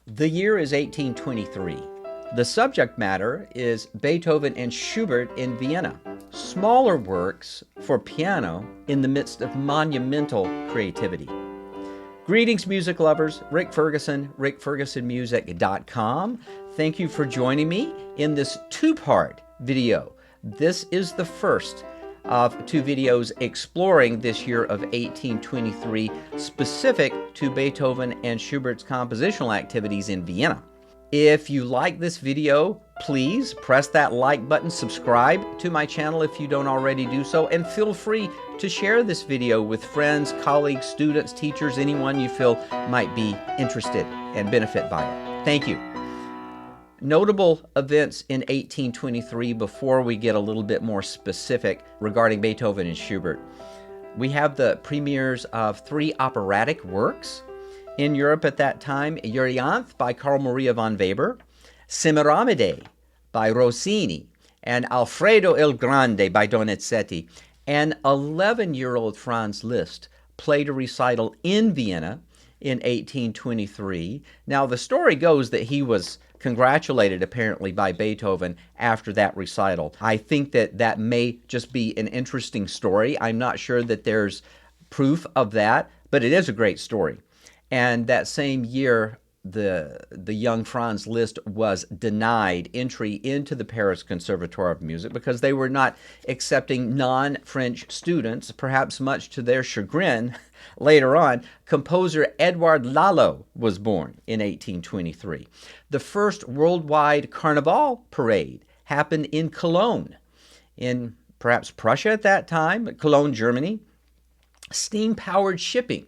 The year is 1823. The subject matter is Beethoven and Schubert in Vienna, smaller works for piano in the midst of monumental creativity. Greetings, music lovers. Rick Ferguson, rickfergusonmusic.com. Thank you for joining me in this two-part video. This is the first of two videos exploring this year of 1823, specific to Beethoven and Schubert's compositional activities in Vienna. If you like this video, please press that like button, subscribe to my channel if you don't already do so, and feel free to share this video with friends, colleagues, students, teachers, anyone you feel might be interested and benefit by it. Thank you. Notable events in 1823 before we get a little bit more specific regarding Beethoven and Schubert. We have the premieres of three operatic works in Europe at that time: Euryanthe by Carl Maria von Weber, Semiramide by Rossini, and Alfredo il Grande by Donizetti. And 11-year-old Franz Liszt played a recital in Vienna in 1823. Now, the story goes that he was congratulated apparently by Beethoven after that recital. I think that that may just be an interesting story. I'm not sure that there's proof of that, but it is a great story. And that same year, the young Franz Liszt was denied entry into the Paris Conservatoire of Music because they were not accepting non-French students, perhaps much to their chagrin. Later on, composer Edouard Lalo was born in 1823. The first worldwide Carnival parade happened in Cologne, in perhaps Prussia at that time, Cologne, Germany. Steam-powered shipping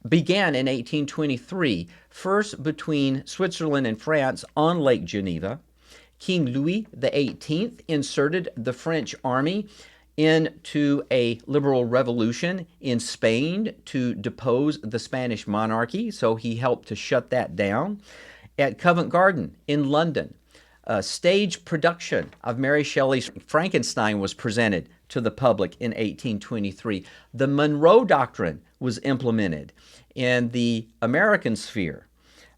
began in 1823, first between Switzerland and France on Lake Geneva. King Louis XVIII inserted the French army into a liberal revolution in Spain to depose the Spanish monarchy, so he helped to shut that down. At Covent Garden in London, a stage production of Mary Shelley's Frankenstein was presented to the public in 1823. The Monroe Doctrine was implemented in the American sphere.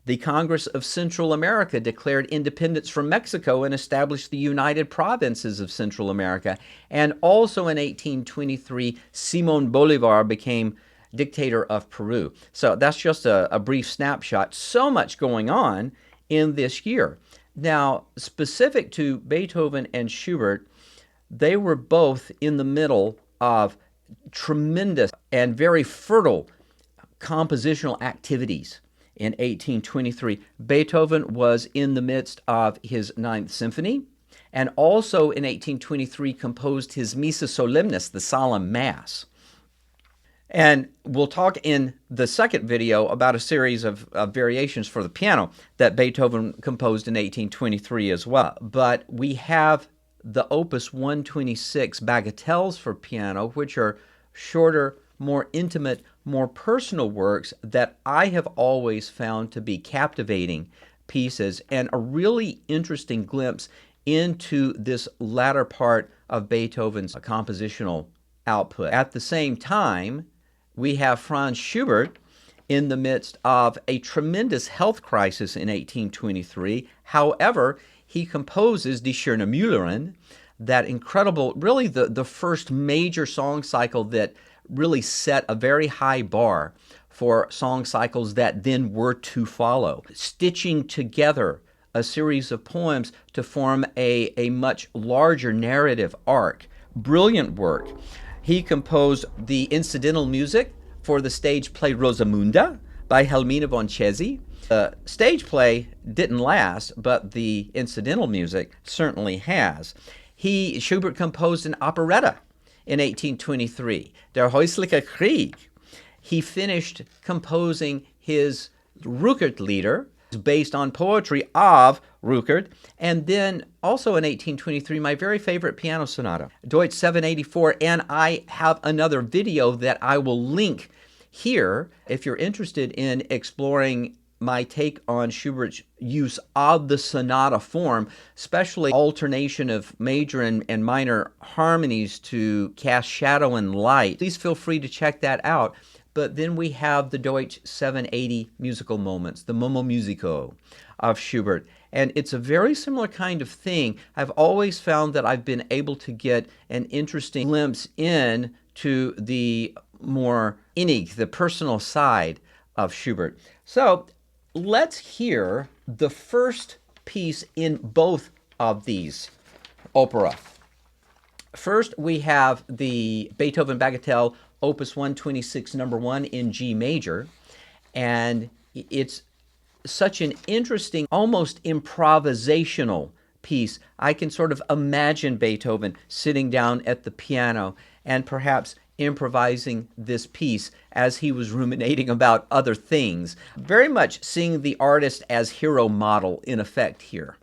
The Congress of Central America declared independence from Mexico and established the United Provinces of Central America. And also in 1823, Simon Bolivar became dictator of Peru. So that's just a brief snapshot. So much going on in this year. Now, specific to Beethoven and Schubert, they were both in the middle of tremendous and very fertile compositional activities. In 1823, Beethoven was in the midst of his Ninth Symphony, and also in 1823 composed his Missa Solemnis, the Solemn Mass. And we'll talk in the second video about a series of variations for the piano that Beethoven composed in 1823 as well. But we have the Opus 126 Bagatelles for piano, which are shorter, more intimate, more personal works that I have always found to be captivating pieces and a really interesting glimpse into this latter part of Beethoven's compositional output. At the same time, we have Franz Schubert in the midst of a tremendous health crisis in 1823. However, he composes Die Schöne Müllerin, that incredible, really the first major song cycle that really set a very high bar for song cycles that then were to follow, stitching together a series of poems to form a much larger narrative arc. Brilliant work. He composed the incidental music for the stage play Rosamunda by Helmina von Cesi. The stage play didn't last, but the incidental music certainly has. Schubert composed an operetta in 1823, Der Häusliche Krieg. He finished composing his Rückert-Lieder, based on poetry of Rückert, and then also in 1823, my very favorite piano sonata, Deutsch 784, and I have another video that I will link here if you're interested in exploring my take on Schubert's use of the sonata form, especially alternation of major and minor harmonies to cast shadow and light. Please feel free to check that out. but then we have the Deutsch 780 musical moments, the Momo Musico of Schubert. And it's a very similar kind of thing. I've always found that I've been able to get an interesting glimpse in to the more innig, the personal side of Schubert. So let's hear the first piece in both of these opera. First, we have the Beethoven Bagatelle, Opus 126, number 1 in G major, and it's such an interesting, almost improvisational piece. I can sort of imagine Beethoven sitting down at the piano and perhaps improvising this piece as he was ruminating about other things. Very much seeing the artist as hero model in effect here.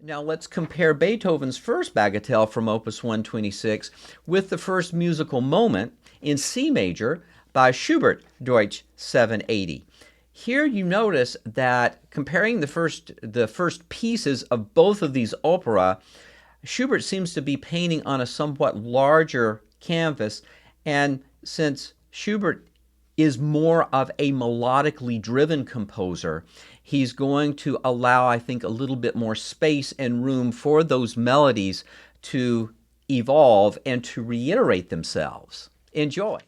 Now let's compare Beethoven's first bagatelle from Opus 126 with the first musical moment in C major by Schubert, Deutsch 780. Here you notice that comparing the first pieces of both of these opera, Schubert seems to be painting on a somewhat larger canvas, and since Schubert is more of a melodically driven composer, he's going to allow, I think, a little bit more space and room for those melodies to evolve and to reiterate themselves. Enjoy.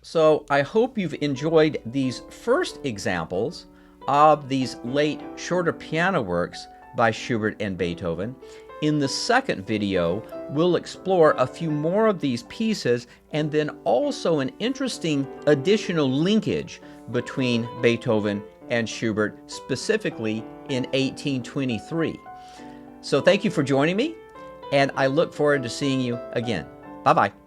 So I hope you've enjoyed these first examples of these late shorter piano works by Schubert and Beethoven. In the second video, we'll explore a few more of these pieces and then also an interesting additional linkage between Beethoven and Schubert, specifically in 1823. So thank you for joining me, and I look forward to seeing you again. Bye-bye.